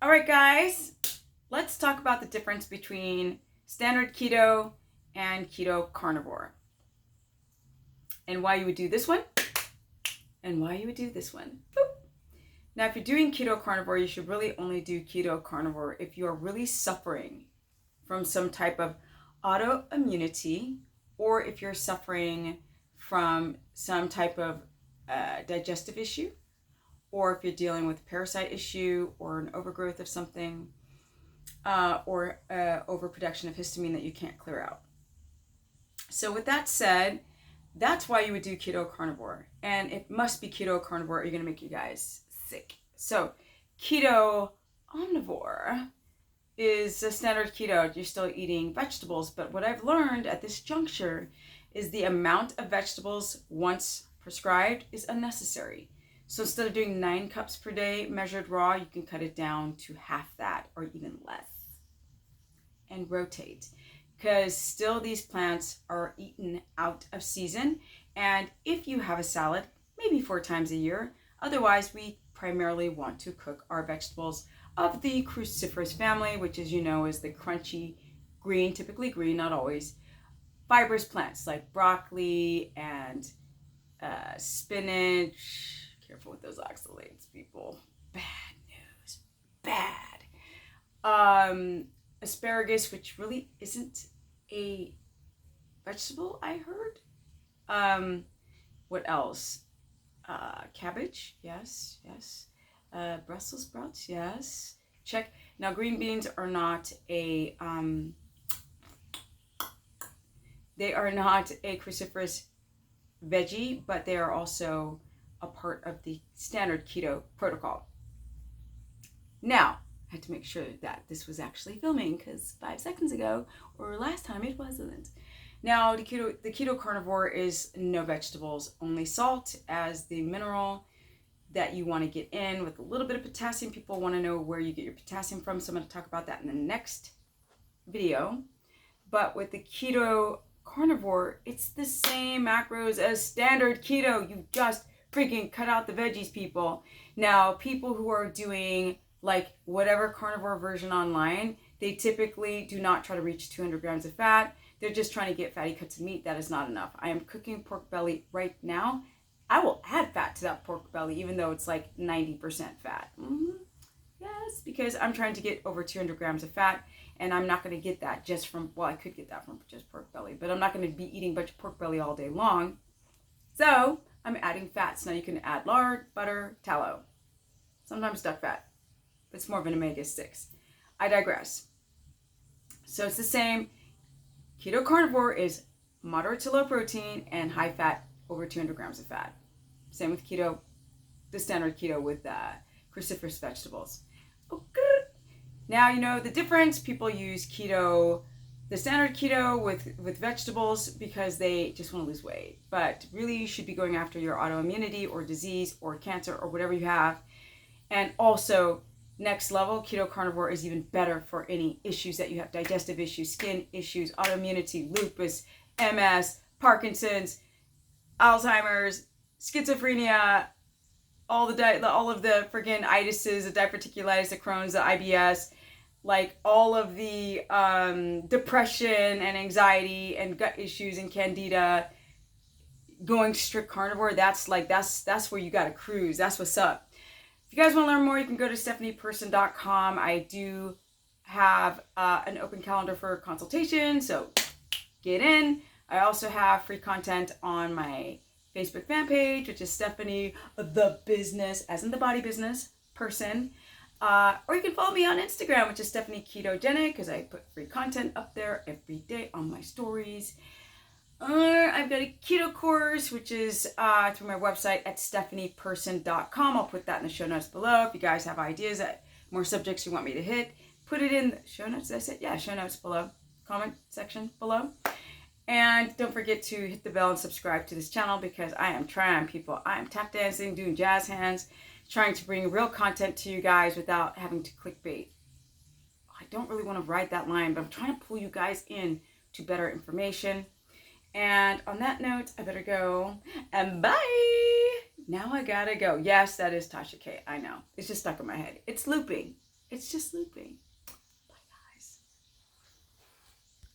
All right, guys, let's talk about the difference between standard keto and keto carnivore, and why you would do this one and why you would do this one. Boop. Now, if you're doing keto carnivore, you should really only do keto carnivore if you are really suffering from some type of autoimmunity, or if you're suffering from some type of digestive issue, or if you're dealing with a parasite issue or an overgrowth of something, or overproduction of histamine that you can't clear out. So with that said, that's why you would do keto carnivore. And it must be keto carnivore or you're going to make you guys sick. So keto omnivore is a standard keto. You're still eating vegetables. But what I've learned at this juncture is the amount of vegetables once prescribed is unnecessary. So instead of doing 9 cups per day measured raw, you can cut it down to half that or even less. And rotate. Because still these plants are eaten out of season. And if you have a salad, maybe 4 times a year. Otherwise, we primarily want to cook our vegetables of the cruciferous family, which, as you know, is the crunchy green, typically green, not always, fibrous plants like broccoli and spinach. Careful with those oxalates, people. Bad news. Bad. Asparagus, which really isn't a vegetable, I heard. What else? Cabbage, yes. Brussels sprouts, yes. Check. Now, green beans are not a they are not a cruciferous veggie, but they are also a part of the standard keto protocol. Now, I had to make sure that this was actually filming because 5 seconds ago or last time it wasn't. Now, the keto carnivore is no vegetables, only salt as the mineral that you want to get in with a little bit of potassium. People want to know where you get your potassium from, so I'm going to talk about that in the next video. But with the keto carnivore, it's the same macros as standard keto. You just freaking cut out the veggies, people. Now, people who are doing like whatever carnivore version online, they typically do not try to reach 200 grams of fat. They're just trying to get fatty cuts of meat. That is not enough. I am cooking pork belly right now. I will add fat to that pork belly, even though it's like 90% fat. Yes, because I'm trying to get over 200 grams of fat, and I'm not going to get that just from, well, I could get that from just pork belly, but I'm not going to be eating a bunch of pork belly all day long. So I'm adding fats. Now you can add lard, butter, tallow, sometimes duck fat. It's more of an omega-6. I digress. So it's the same. Keto carnivore is moderate to low protein and high fat, over 200 grams of fat. Same with keto, the standard keto with cruciferous vegetables. Okay. Now you know the difference. People use keto, the standard keto with vegetables because they just want to lose weight. But really you should be going after your autoimmunity or disease or cancer or whatever you have. And also, next level, keto carnivore is even better for any issues that you have, digestive issues, skin issues, autoimmunity, lupus, MS, Parkinson's, Alzheimer's, schizophrenia, all of the friggin' itises, the diverticulitis, the Crohn's, the IBS, like all of the depression and anxiety and gut issues and candida. Going strict carnivore, that's where you gotta cruise. That's what's up. If you guys want to learn more, you can go to stephanieperson.com. I do have an open calendar for consultation, so get in. I also have free content on my Facebook fan page, which is Stephanie the Business, as in the body business person. Or you can follow me on Instagram, which is Stephanie Ketogenic, because I put free content up there every day on my stories. I've got a keto course, which is through my website at stephanieperson.com. I'll put that in the show notes below. If you guys have ideas, more subjects you want me to hit, put it in the show notes. Did I say? Yeah, show notes below. Comment section below. And don't forget to hit the bell and subscribe to this channel because I am trying, people. I am tap dancing, doing jazz hands, trying to bring real content to you guys without having to clickbait. I don't really want to ride that line, but I'm trying to pull you guys in to better information. And on that note, I better go. And bye! Now I gotta go. Yes, that is Tasha K. I know. It's just stuck in my head. It's looping. It's just looping.